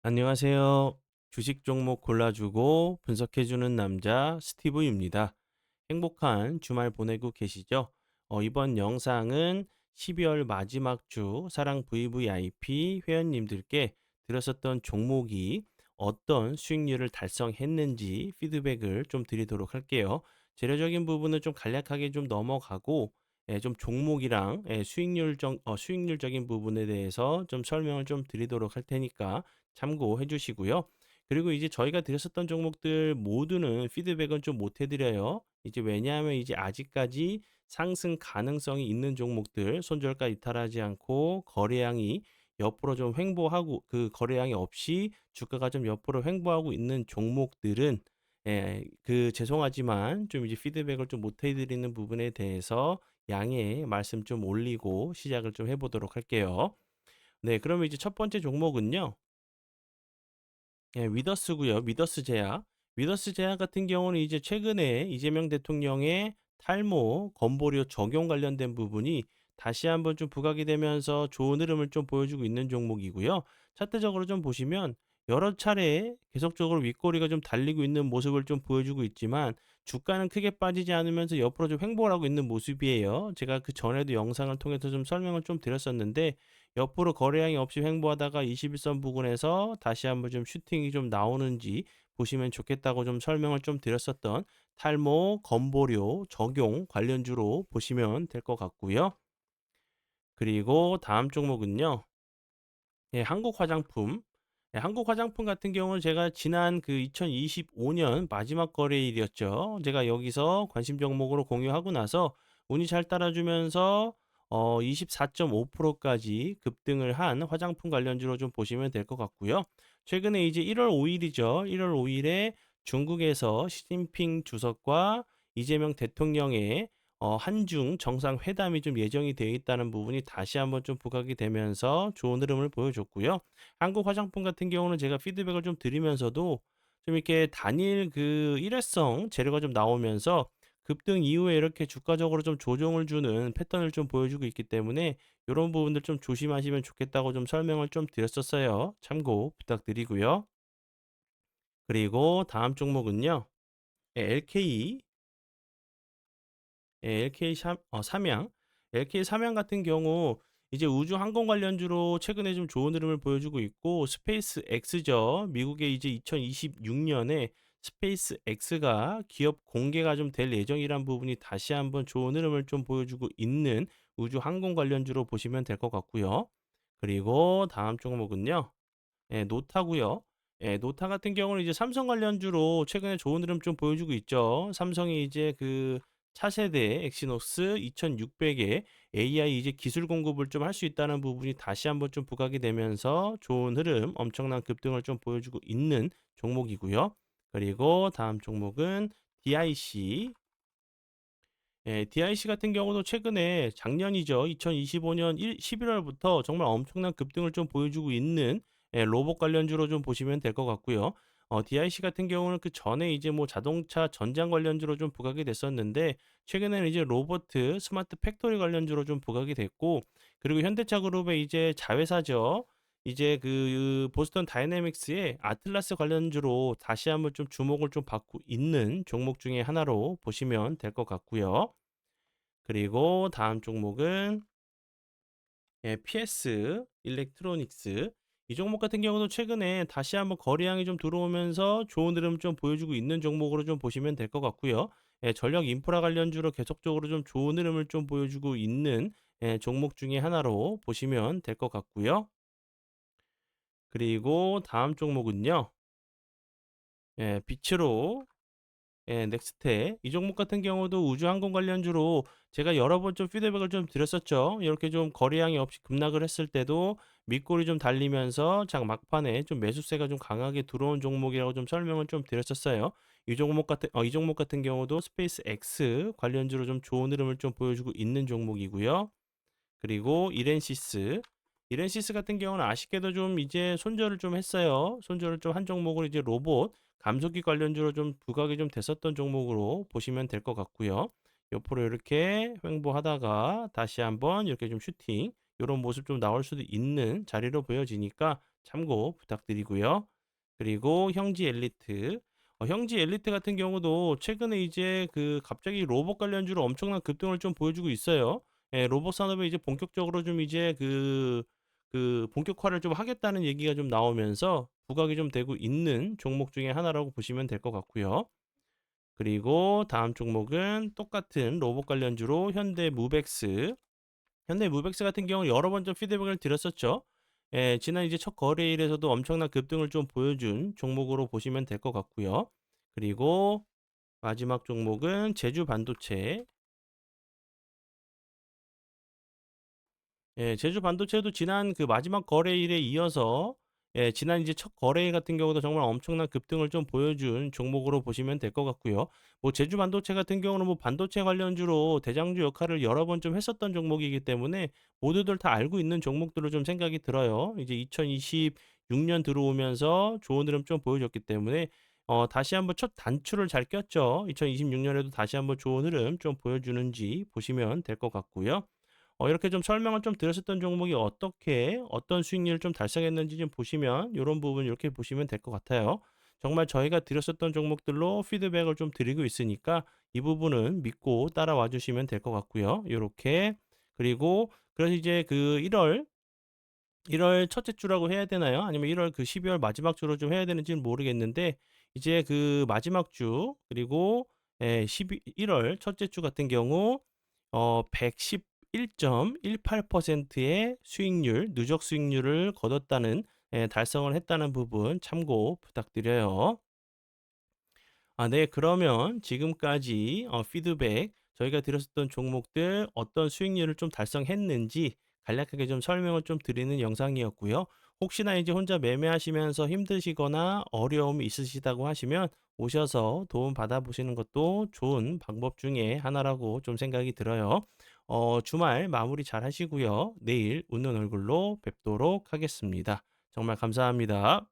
안녕하세요. 주식 종목 골라주고 분석해주는 남자 스티브입니다. 행복한 주말 보내고 계시죠? 이번 영상은 12월 마지막 주 사랑 VVIP 회원님들께 들었었던 종목이 어떤 수익률을 달성했는지 피드백을 좀 드리도록 할게요. 재료적인 부분은 좀 간략하게 좀 넘어가고 좀 종목이랑 수익률적인 부분에 대해서 좀 설명을 좀 드리도록 할 테니까 참고해 주시고요. 그리고 이제 저희가 드렸었던 종목들 모두는 피드백은 좀 못 해드려요. 이제 왜냐하면 이제 아직까지 상승 가능성이 있는 종목들, 손절가 이탈하지 않고 거래량이 옆으로 좀 횡보하고 그 거래량이 없이 주가가 좀 옆으로 횡보하고 있는 종목들은 죄송하지만 좀 이제 피드백을 좀 못 해드리는 부분에 대해서 양해 말씀 좀 올리고 시작을 좀 해보도록 할게요. 네, 그러면 이제 첫 번째 종목은요. 위더스고요. 위더스 제약. 위더스 제약 같은 경우는 이제 최근에 이재명 대통령의 탈모, 건보료 적용 관련된 부분이 다시 한번 좀 부각이 되면서 좋은 흐름을 좀 보여주고 있는 종목이고요. 차트적으로 좀 보시면 여러 차례 계속적으로 윗꼬리가 좀 달리고 있는 모습을 좀 보여주고 있지만 주가는 크게 빠지지 않으면서 옆으로 좀 횡보를 하고 있는 모습이에요. 제가 그 전에도 영상을 통해서 좀 설명을 좀 드렸었는데 옆으로 거래량이 없이 횡보하다가 21선 부근에서 다시 한번 좀 슈팅이 좀 나오는지 보시면 좋겠다고 좀 설명을 좀 드렸었던 탈모, 건보료 적용 관련주로 보시면 될 것 같고요. 그리고 다음 종목은요. 한국 화장품. 한국 화장품 같은 경우는 제가 지난 그 2025년 마지막 거래일이었죠. 제가 여기서 관심 종목으로 공유하고 나서 운이 잘 따라주면서 24.5%까지 급등을 한 화장품 관련주로 좀 보시면 될 것 같고요. 최근에 이제 1월 5일이죠. 1월 5일에 중국에서 시진핑 주석과 이재명 대통령의 한중 정상회담이 좀 예정이 되어 있다는 부분이 다시 한번 좀 부각이 되면서 좋은 흐름을 보여줬고요. 한국 화장품 같은 경우는 제가 피드백을 좀 드리면서도 좀 이렇게 단일 그 일회성 재료가 좀 나오면서 급등 이후에 이렇게 주가적으로 좀 조정을 주는 패턴을 좀 보여주고 있기 때문에 이런 부분들 좀 조심하시면 좋겠다고 좀 설명을 좀 드렸었어요. 참고 부탁드리고요. 그리고 다음 종목은요. LK LK 삼양. LK 삼양 같은 경우 이제 우주 항공 관련주로 최근에 좀 좋은 흐름을 보여주고 있고 스페이스 X죠. 미국의 이제 2026년에 스페이스 X가 기업 공개가 좀 될 예정이란 부분이 다시 한번 좋은 흐름을 좀 보여주고 있는 우주 항공 관련주로 보시면 될 것 같고요. 그리고 다음 종목은요. 노타고요. 노타 같은 경우는 이제 삼성 관련주로 최근에 좋은 흐름 좀 보여주고 있죠. 삼성이 이제 그 차세대 엑시노스 2600에 AI 이제 기술 공급을 좀 할 수 있다는 부분이 다시 한번 좀 부각이 되면서 좋은 흐름, 엄청난 급등을 좀 보여주고 있는 종목이고요. 그리고 다음 종목은 DIC. DIC 같은 경우도 최근에 작년이죠. 2025년 11월부터 정말 엄청난 급등을 좀 보여주고 있는 로봇 관련주로 좀 보시면 될 것 같고요. DIC 같은 경우는 그 전에 이제 뭐 자동차 전장 관련주로 좀 부각이 됐었는데 최근에는 이제 로봇 스마트 팩토리 관련주로 좀 부각이 됐고 그리고 현대차 그룹의 이제 자회사죠. 이제 그 보스턴 다이내믹스의 아틀라스 관련주로 다시 한번 좀 주목을 좀 받고 있는 종목 중에 하나로 보시면 될 것 같고요. 그리고 다음 종목은 PS 일렉트로닉스. 이 종목 같은 경우도 최근에 다시 한번 거래량이 좀 들어오면서 좋은 흐름 좀 보여주고 있는 종목으로 좀 보시면 될 것 같고요. 전력 인프라 관련주로 계속적으로 좀 좋은 흐름을 좀 보여주고 있는 종목 중에 하나로 보시면 될 것 같고요. 그리고 다음 종목은요. 빛으로 넥스테 이 종목 같은 경우도 우주항공 관련주로 제가 여러 번 좀 피드백을 좀 드렸었죠. 이렇게 좀 거래량이 없이 급락을 했을 때도 밑골이 좀 달리면서 장 막판에 좀 매수세가 좀 강하게 들어온 종목이라고 좀 설명을 좀 드렸었어요. 이 종목 같은 경우도 스페이스 X 관련주로 좀 좋은 흐름을 좀 보여주고 있는 종목이고요. 그리고 이렌시스 같은 경우는 아쉽게도 좀 이제 손절을 좀 했어요. 손절을 좀 한 종목으로 이제 로봇 감속기 관련주로 좀 부각이 좀 됐었던 종목으로 보시면 될 것 같고요. 옆으로 이렇게 횡보하다가 다시 한번 이렇게 좀 슈팅 요런 모습 좀 나올 수도 있는 자리로 보여지니까 참고 부탁드리고요. 그리고 형지 엘리트. 형지 엘리트 같은 경우도 최근에 이제 갑자기 로봇 관련주로 엄청난 급등을 좀 보여주고 있어요. 예, 로봇 산업에 이제 본격적으로 좀 이제 본격화를 좀 하겠다는 얘기가 좀 나오면서 부각이 좀 되고 있는 종목 중에 하나라고 보시면 될 것 같고요. 그리고 다음 종목은 똑같은 로봇 관련주로 현대무벡스. 현대무벡스 같은 경우는 여러 번 좀 피드백을 드렸었죠. 예, 지난 이제 첫 거래일에서도 엄청난 급등을 좀 보여준 종목으로 보시면 될 것 같고요. 그리고 마지막 종목은 제주반도체. 예, 제주 반도체도 지난 마지막 거래일에 이어서 예, 지난 이제 첫 거래일 같은 경우도 정말 엄청난 급등을 좀 보여준 종목으로 보시면 될 것 같고요. 뭐 제주 반도체 같은 경우는 뭐 반도체 관련주로 대장주 역할을 여러 번 좀 했었던 종목이기 때문에 모두들 다 알고 있는 종목들로 좀 생각이 들어요. 이제 2026년 들어오면서 좋은 흐름 좀 보여줬기 때문에 다시 한번 첫 단추를 잘 꼈죠. 2026년에도 다시 한번 좋은 흐름 좀 보여주는지 보시면 될 것 같고요. 이렇게 좀 설명을 좀 드렸었던 종목이 어떻게 어떤 수익률을 좀 달성했는지 좀 보시면 요런 부분 이렇게 보시면 될 것 같아요. 정말 저희가 드렸었던 종목들로 피드백을 좀 드리고 있으니까 이 부분은 믿고 따라와 주시면 될 것 같고요. 요렇게. 그리고 그래서 이제 1월 첫째 주라고 해야 되나요? 아니면 1월 12월 마지막 주로 좀 해야 되는지는 모르겠는데 이제 마지막 주 그리고 예 1월 첫째 주 같은 경우 111.18%의 수익률, 누적 수익률을 거뒀다는 예 달성을 했다는 부분 참고 부탁드려요. 아, 네. 그러면 지금까지 피드백 저희가 드렸었던 종목들 어떤 수익률을 좀 달성했는지 간략하게 좀 설명을 좀 드리는 영상이었고요. 혹시나 이제 혼자 매매하시면서 힘드시거나 어려움이 있으시다고 하시면 오셔서 도움 받아보시는 것도 좋은 방법 중에 하나라고 좀 생각이 들어요. 주말 마무리 잘 하시고요. 내일 웃는 얼굴로 뵙도록 하겠습니다. 정말 감사합니다.